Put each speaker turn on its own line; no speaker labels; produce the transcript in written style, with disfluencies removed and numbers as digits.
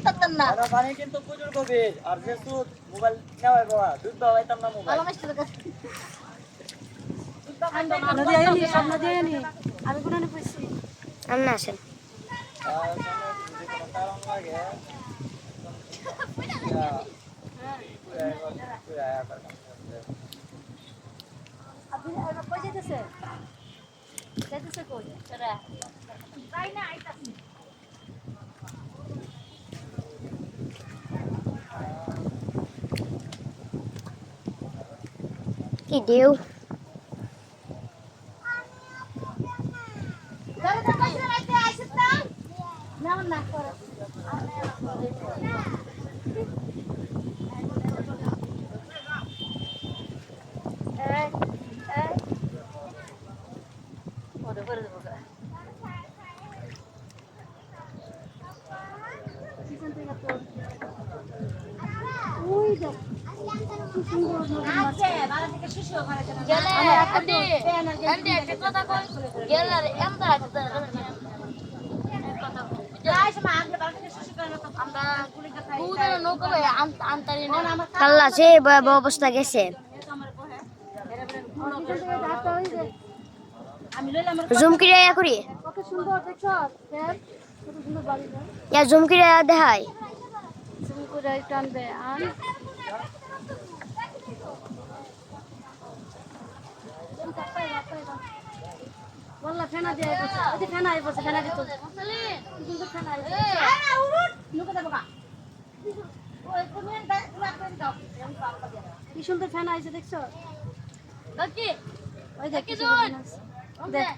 পারতাম না
আরে পানি কিন্তু প্রচুর গভীর আর যেহেতু মোবাইল নেওয়াই বাবা দুধ পাইতাম না মোবাইল
ভালো মাস্টার কাছে
নদী আইনি সব নদী আইনি আমি কোনো না কইছি
আপনি আসেন
আর সামনে যদি কোনো কারণ লাগে
আপনি কই যেতেছে যেতেছে কই
সেটা তাই না আইতাছি
কি দেও
ধরে তো কইছ রাইতে আইছিস না না না করে এই এই ওরে করে দেবো
ওই দেখ
আছে বাড়ি থেকে শিশু ওখানে গেলে আন্টি একটা কথা কই গেলে আর এমন আছে কথা যাইস মা আগে বাড়ি থেকে শিশু করে আমরা দুধের নৌকা ভাই আনতারি না
কাল্লা সে ভয়াবহ অবস্থা গেছে
আমি লইলাম
জুম কিরা করি
কত সুন্দর দেখছো দেখ কত সুন্দর বাড়িটা
ইয়া জুম কিরা দেখাই
তুমি করে টানবে আন বললা ফেনা দিয়ে আইবছে ওই ফেনা আইবছে ফেনা দিত কিন্তু ফেনা আইবছে
আরে উড়ুট নুকে দেবো কা ওই তুমি দাও
কি সুন্দর ফেনা আইছে দেখছো
দেখি
ওই দেখ
কি
কি সুন্দর
জোর?
ফেনা আইছে। দেখ